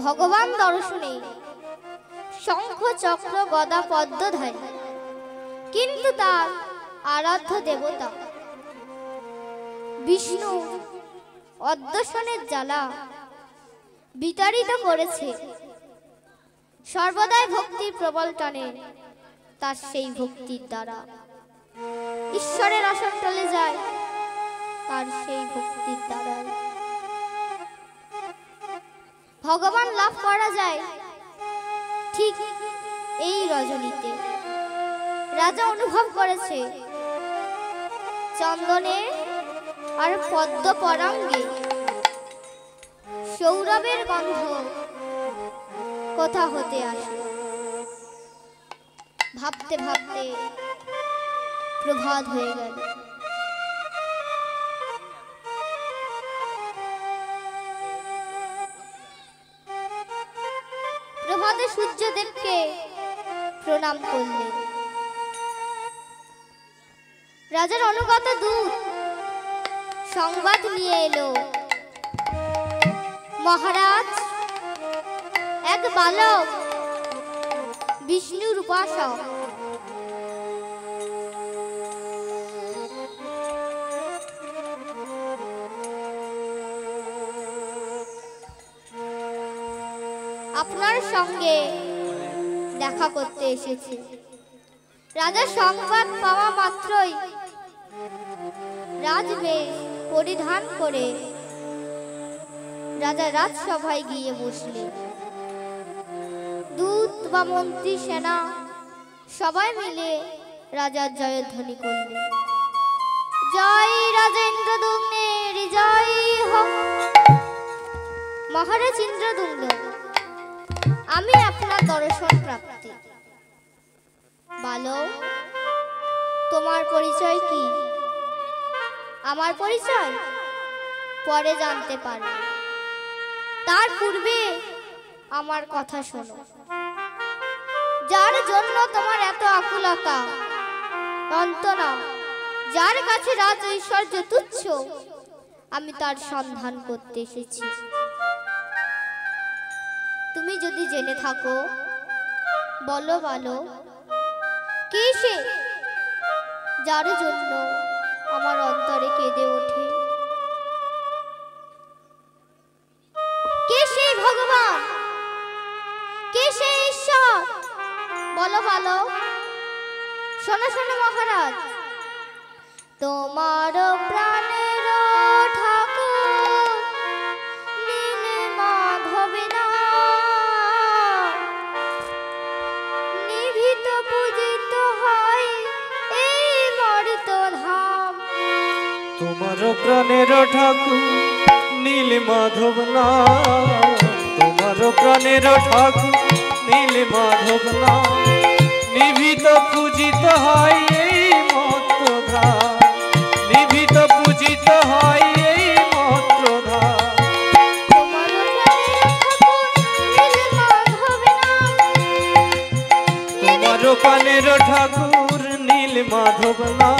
ভগবান দর্শনে শঙ্খ চক্র গদা পদ্মধারী, কিন্তু তার আরাধ্য দেবতা বিষ্ণু অদ্দর্শনের জ্বালা বিতাড়িত করেছে। সর্বদাই ভক্তির প্রবল টানে তার সেই ভক্তির দ্বারা ঈশ্বরের আসন চলে যায় তার সেই ভক্তির দ্বারা ভগবান লাভ করা যায়। ঠিক এই রজনীতে রাজা অনুভব করেছে চন্দনে আর পদ্ম পরাঙ্গে সৌরভের গন্ধ কোথা হতে আসে। ভাবতে ভাবতে প্রভাত হয়ে গেল। প্রভাতে সূর্যদেবকে প্রণাম করলেন। রাজার অনুগত দূত সংবাদ নিয়ে এলো, মহারাজ এক বালক বিষ্ণুর উপাসক আপনার সঙ্গে দেখা করতে এসেছে। রাজা সংবাদ পাওয়া মাত্রই রাজবেশ পরিধান করে রাজা রাজসভায় গিয়ে বসলেন। দূত বা মন্ত্রী সেনা সবাই মিলে রাজার জয়ধ্বনি করলেন। জয় রাজা ইন্দ্রদুম্নের জয় হোক। মহারাজ ইন্দ্রদুম্ন, আমি আপনার দর্শন প্রাপ্তি। বালক, তোমার পরিচয় কি? আমার পরিচয় পরে জানতে পারবে, তার পূর্বে আমার কথা শোনো। যার জন্য তোমার এত আকুলতা যন্ত্রণা, যার কাছে রাজ ঐশ্বর্য তুচ্ছ, আমি তার সন্ধান করতে এসেছি। তুমি যদি জেনে থাকো বলো বলো, কে সে যার জন্য আমার অন্তরে কেঁদে ওঠে? কে সেই ভগবান, কে সেই ঈশ্বর? বলো বলো। শোনো শোনো মহারাজ, তোমার প্রাণের ঠাকুর নীল মাধবে না, নিভৃত পূজিত হয় এই মর্ত ধাম। তোমার প্রাণের ঠাকুর নীল মাধব না, তোমার প্রাণের ঠাকুর নীল মাধব না, নিভৃত পূজিত হয় এই মত্র ধাম, নিভৃত পূজিত হয় এই মত্র ধাম। তোমার প্রাণের ঠাকুর নীল মাধব না,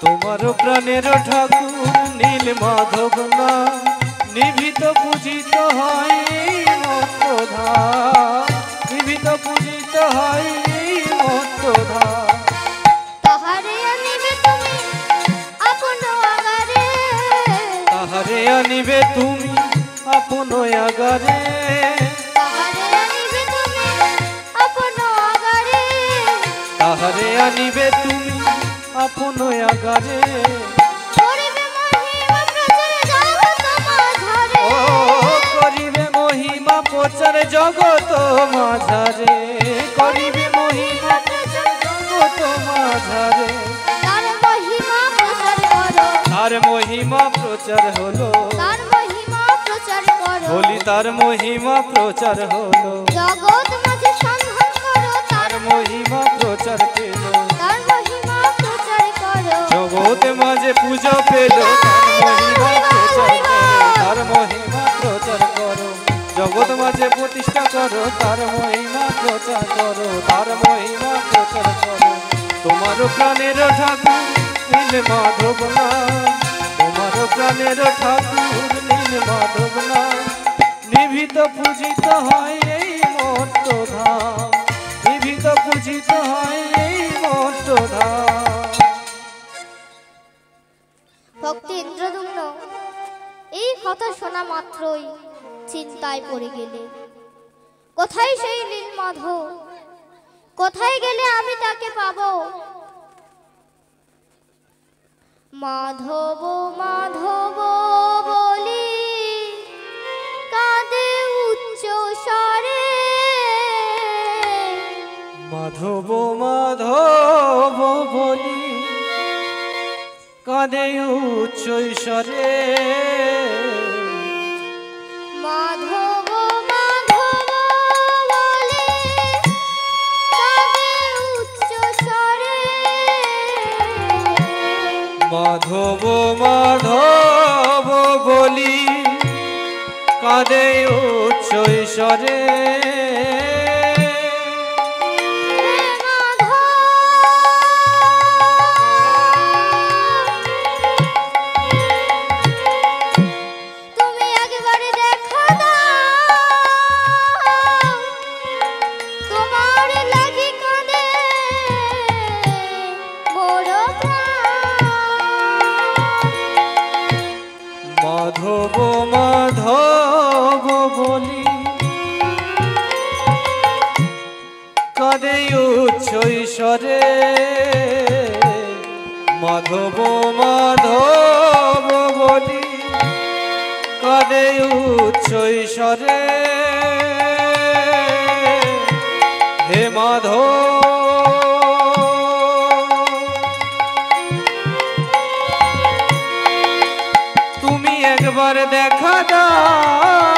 তোমার প্রাণের ঠাকুর নীল মাধব না, নিভৃত পূজিত হয় এই মত্র ধাম, নিভৃত পূজিত হয় এই মত্র ধাম। তাহারে আনিবে তুমি আপন আগারে, তাহারে আনিবে তুমি আপন আগারে, তাহারে আনিবে তুমি আপন আগারে, তাহারে আনিবে তুমি আপন আগারে। করিবে মহিমা প্রচার জগৎ মাঝারে, ও করিবে মহিমা প্রচার জগৎ মাঝারে, করিবে মহিমা প্রচার জগৎ মাঝারে। তার মহিমা প্রচার করো, তার মহিমা প্রচার হলো, তার মহিমা প্রচার করো, বলি তার মহিমা প্রচার হলো, জগৎ মাঝে সন্ধান করো, তার মহিমা প্রচার পেল, তার মহিমা প্রচার করো। জগৎ মাঝে পূজা পেল, তার মহিমা প্রচার করো, তার মহিমা প্রচার করো, জগৎ মাঝে প্রতিষ্ঠা করো, তার মহিমা প্রচার করো, তার মহিমা প্রচার করো। তোমার প্রাণের ঠাকুর নীল মাধব না, তোমার প্রাণের ঠাকুর নীল মাধব না, নিভৃত পূজিত হয় এই মর্ত ধাম, নিভৃত পূজিত হয় এই মর্ত ধাম। ভক্তি ইন্দ্রদুম্ন এই কথা শোনা মাত্রই চিন্তায় পড়ে গেলে, কোথায় সেই নীল মাধব, কোথায় গেলে আমি তাকে পাবো? মাধব মাধব বলি কাঁদে উচ্চ স্বরে, মাধব মাধব বলি কাঁদে উচ্চ স্বরে, মাধব মাধব বলে কাঁদে উচ্চ স্বরে, মাধব মাধব বলি কাঁদে উচ্চ স্বরে। মাধব মাধব বলি কাঁদে উচ্চ স্বরে, মাধব মাধব বলি কাঁদে উচ্চ স্বরে। হে মাধব তুমি একবার দেখা দাও,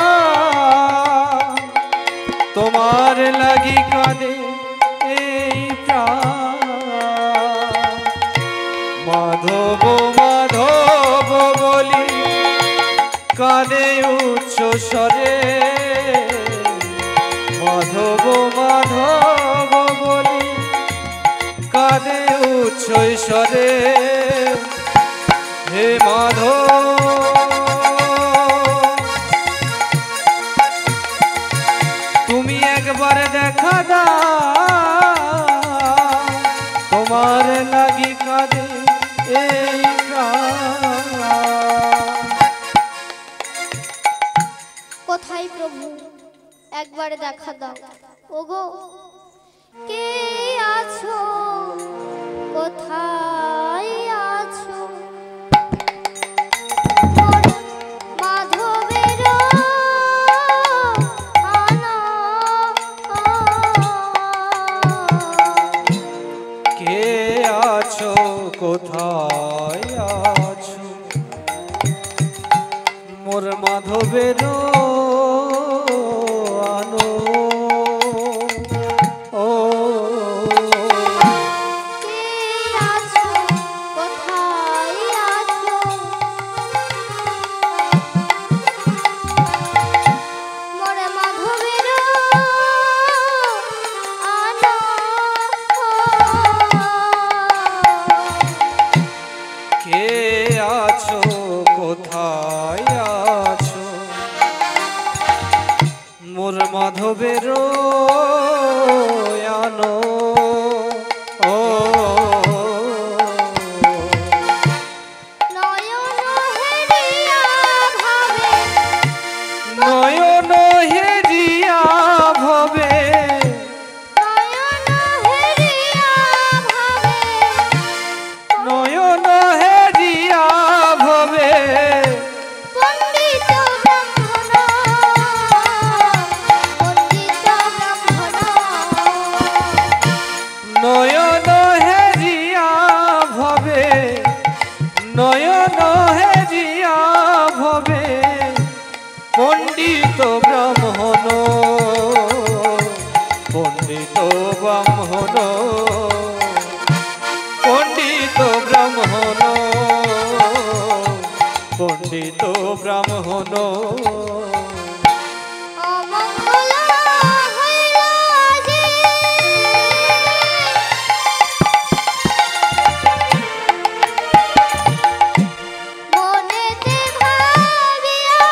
মাধব মাধব বলি কানে উচ্চ স্বরে, মাধব মাধব বলি কানে উচ্চ স্বরে। হে মাধব তুমি একবার দেখা দাও, তোমার লাগি কাঁদে এই প্রাণ। কোথায় প্রভু একবার দেখা দাও, ওগো কে আছো, কোথায় আছো? মোর মাধবের আনা, কে আছো কোথায় আছো? মোর মাধবের আনো ও, কে আছো, কোথায় আছো? মোর মাধবের আনা, কে আছো কোথায় আছো? মোর মাধবের আনো ও, নয়ন হেরিয়া ভাবে, নয়ন হেরিয়া ভবে, নয়ন হেরিয়া ভাবে, নয়ন হেরিয়া ভবে, পণ্ডিত ব্রাহ্মণ, পণ্ডিত ব্রাহ্মণ, নয়ন হেরিয়া ভবে, নয়ন হেরিয়া ভবে, পণ্ডিত ব্রাহ্মণ, পণ্ডিত ব্রাহ্মণ, পণ্ডিত ব্রাহ্মণ, পণ্ডিত ব্রাহ্মণ। অমঙ্গল হইল আজি, মনেতে ভাবিয়া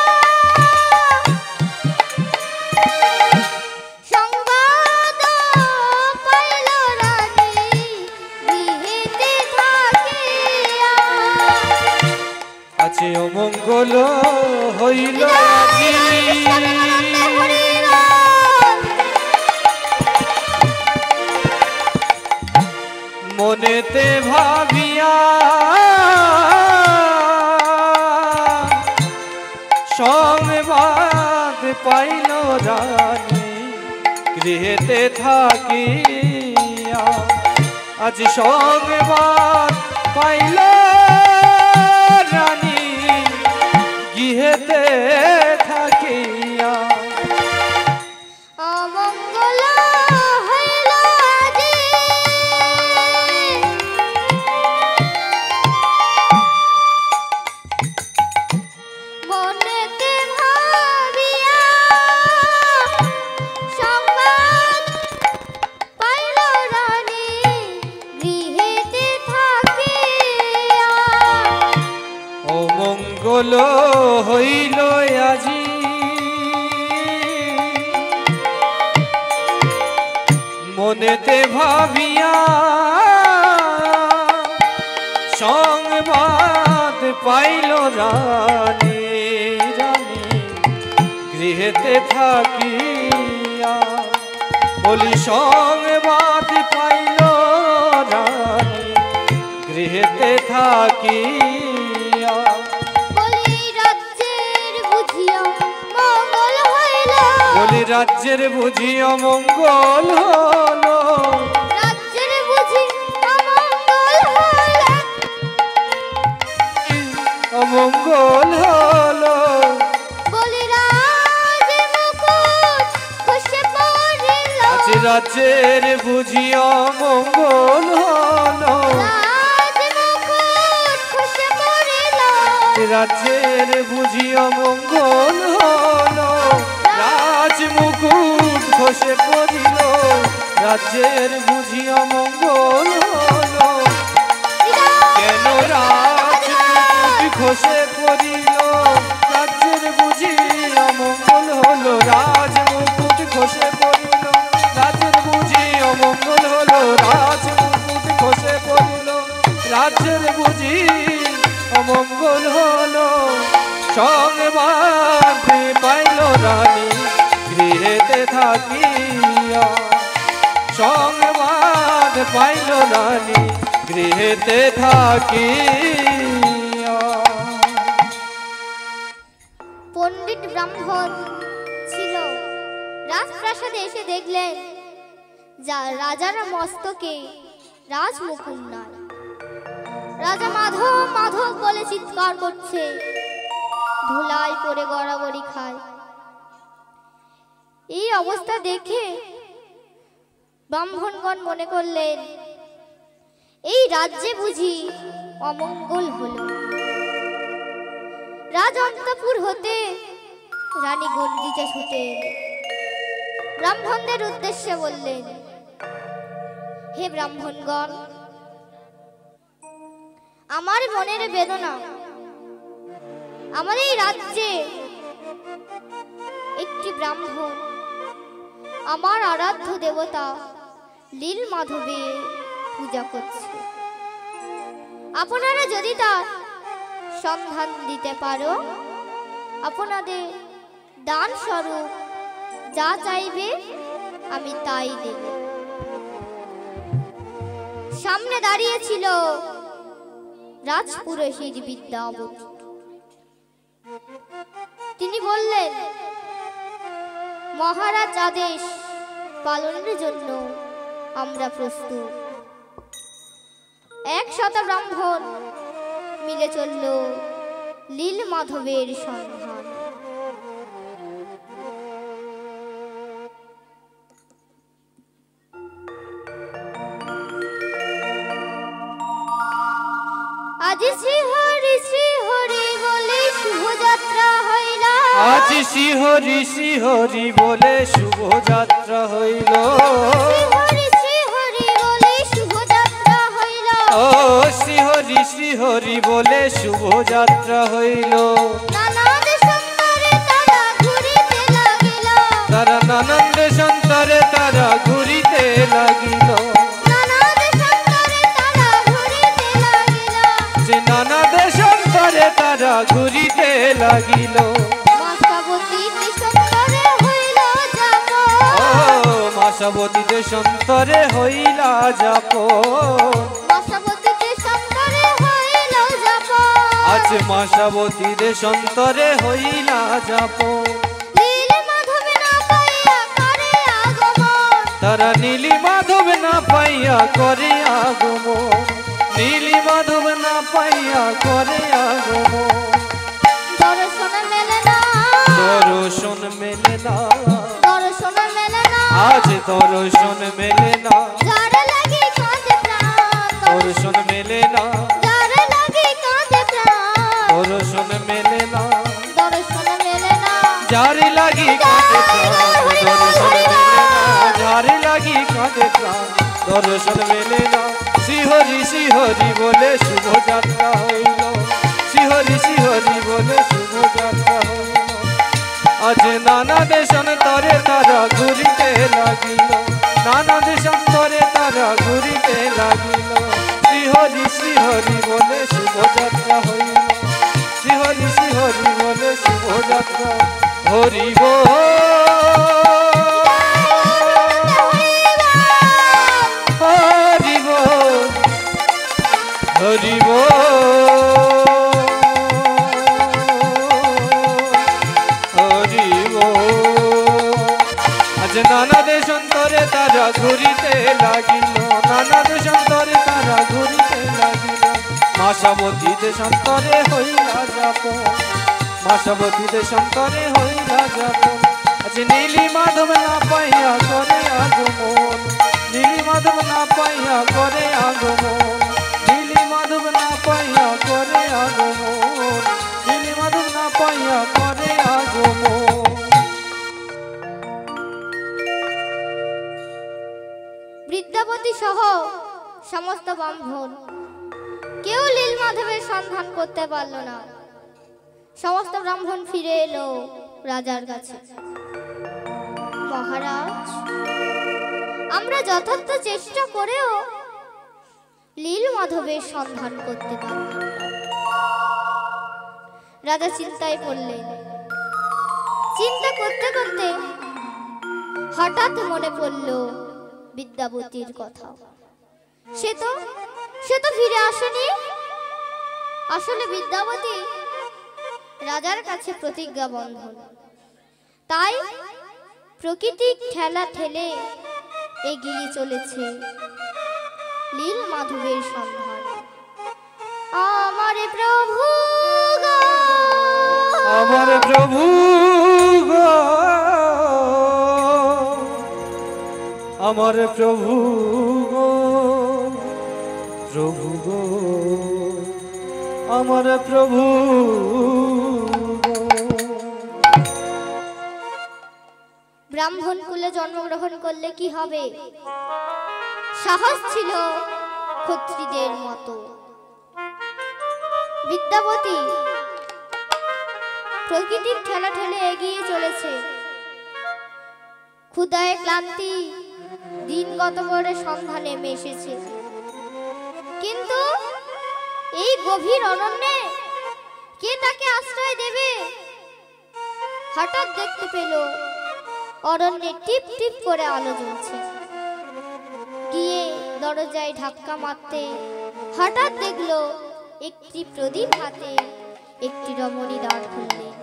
সংবাদ পাইল রানী, গৃহেতে থাকিয়া। আছে অমঙ্গল হইল আজি, মনেতে ভাবিয়া সংবাদ পাইল রানী, গৃহেতে থাকিয়া। আজ সংবাদ পাইল রানী, গৃহেতে থাকিয়া। অমঙ্গল হইল আজি, মনেতে ভাবিয়া সংবাদ পাইল রানী, গৃহেতে থাকিয়া। অমঙ্গল হইল আজি, মনেতে ভাবিয়া সংবাদ পাইল রানী, রানী গৃহেতে থাকিয়া। বলি সংবাদ পাইল রানী, গৃহেতে থাকিয়া। বলি রাজ্যের বুঝিয়া মঙ্গল হইল, বলি রাজ্যের বুঝিয়া মঙ্গল হলো, রাজ্যের বুঝি অমঙ্গল হইল, অমঙ্গল হলো। বলি রাজ মুকুট খসে পড়িল, আজ রাজ্যের বুঝিয়া মঙ্গল হলো, রাজ মুকুট রাজ্যের বুঝি অমঙ্গল হলো, রাজ মুকুট খসে পড়িল, রাজ্যের বুঝি অমঙ্গল হলো, কেন রাজ মুকুট খসে পড়িল, রাজ্যের বুঝি অমঙ্গল হলো, রাজ মুকুট খসে পড়িল, রাজ্যের বুঝি অমঙ্গল হলো, রাজ মুকুট খসে পড়িল, রাজ্যের বুঝি অমঙ্গল হলো, সংবাদ পাইল রানী গৃহেতে থাকিয়া, সংবাদ পাইল রানী গৃহেতে থাকিয়া। পণ্ডিত ব্রাহ্মণ ছিল, রাজপ্রাসাদে এসে দেখলেন যা রাজার মস্তকে রাজমুকুট নাই। রাজা মাধব মাধব বলে চিৎকার করছে, ধুলায় পড়ে গড়াগড়ি খায়। এই অবস্থা দেখে ব্রাহ্মণগণ মনে করলেন এই রাজ্যে বুঝি অমঙ্গল হলো। রাজ অন্তঃপুর হতে রানী গন্ডিচা ছুটে এলেন, ব্রাহ্মণদের উদ্দেশ্যে বললেন, হে ব্রাহ্মণগণ, আমার মনের বেদনা, আমার এই রাজ্যে একটি ব্রাহ্মণ আমার আরাধ্য দেবতা লীল মাধবে পূজা করছে। আপনারা যদি তার সন্ধান দিতে পারো, আপনাদের দান স্বরূপ যা চাইবে আমি তাই দেব। সামনে দাঁড়িয়ে ছিল রাজপুরোহিত বিদ্যাবতী। তিনি বললেন, মহারাজ আদেশ পালনের জন্য আমরা প্রস্তুত। 100 ব্রাহ্মণ মিলে চলল লীল মাধবের সন্ধান। আজ শ্রী হরি বলে শুভযাত্রা হইল, আজ শ্রী হরি বলে শুভযাত্রা হইল, শ্রী হরি বলে শুভযাত্রা হইল, ও শ্রী হরি বলে শুভযাত্রা হইল। নানা দেশান্তরে তারা ঘুরিতে লাগিল, তারা নানান দেশান্তরে তারা ঘুরিতে লাগিল, নানা দেশান্তরে তারা ঘুরিতে লাগিল, যে নানা দেশান্তরে তারা ঘুরিতে লাগিল। মাসাবতী দেশান্তরে হইল যাপন, ও মাসাবতী দেশান্তরে হইলা যাপন, মাসাবতী দেশান্তরে হইল যাপন, আজ মাসাবতী দেশান্তরে হইলা যাপন। লীল মাধবে না পাইয়া করে আগমন, তারা নীলি মাধব না পাইয়া করে আগমন, নীলি মাধব না পাইয়া করে আগমন। দর্শন মেলে না, দর্শন মেলে না, দর্শন মেলে না, আজ দর্শন মেলে না, যার লাগি কাঁদে প্রাণ, দর্শন মেলে না, যার লাগি কাঁদে প্রাণ, দর্শন মেলে না, দর্শন মেলে না, যারে লাগি কাঁদে প্রাণ, দর্শন মেলে না, যারে লাগি কাঁদে প্রাণ, দর্শন মেলে না। শ্রী হরি বলে শুভযাত্রা হইল, শ্রী হরি বলে শুভযাত্রা হইল। আজ নানা দেশান্তরে তারা ঘুরিতে লাগিল, নানা দেশান্তরে তারা ঘুরিতে লাগিল। শ্রী হরি বলে শুভযাত্রা হইল, শ্রী হরি বলে শুভযাত্রা হরিব। হরিব হরিব হরিব। আজ নানা দেশান্তরে তারা ঘুরিতে লাগিল, নানা দেশান্তরে তারা ঘুরিতে লাগিল। মাসাবতী দেশান্তরে হইলা যাপন, মাসাবতী দেশান্তরে হইলা যাপন। আজ নীলি মাধব না পাইয়া করে আগমন, নীলি মাধব না পাইয়া করে আগমন, নীলি মাধব না পাইয়া করে আগমন। সমস্ত ব্রাহ্মণ কেউ লীল মাধবের সন্ধান করতে পারল না। সমস্ত ব্রাহ্মণ ফিরে এলো রাজার কাছে। মহারাজ, আমরা যথার্থ চেষ্টা করেও লীল মাধবের সন্ধান করতে পারলাম না। রাজা চিন্তায় পড়লেন। চিন্তা করতে করতে হঠাৎ মনে পড়ল বিদ্যাবতীর কথা। সে তো ফিরে আসেনি। আসলে বিদ্যাবতী রাজার কাছে প্রতিজ্ঞা বন্ধন, তাই প্রকৃতির ঠেলা ঠেলে এগিয়ে চলেছে লীল মাধবের সন্ধান। আমার প্রভু গো, আমার প্রভু গো, আমার প্রভু গো, প্রভু গো, আমার প্রভু গো। ব্রাহ্মণ কুলে জন্মগ্রহণ করলে কি হবে? সাহস ছিল ক্ষত্রিয়দের মতো। বিদ্যাবতী প্রকৃতির ঠেলা ঠেলে এগিয়ে চলেছে। ক্ষুধায় ক্লান্তি দিনগত করে সন্ধ্যা নেমে এসেছে, কিন্তু এই গভীর অরণ্যে কে তাকে আশ্রয় দেবে? হঠাৎ দেখতে পেল অরণ্যে টিপ টিপ করে আলো জ্বলছে। গিয়ে দরজায় ধাক্কা মারতে হঠাৎ দেখলো একটি প্রদীপ হাতে একটি রমণী দ্বার খুললেন।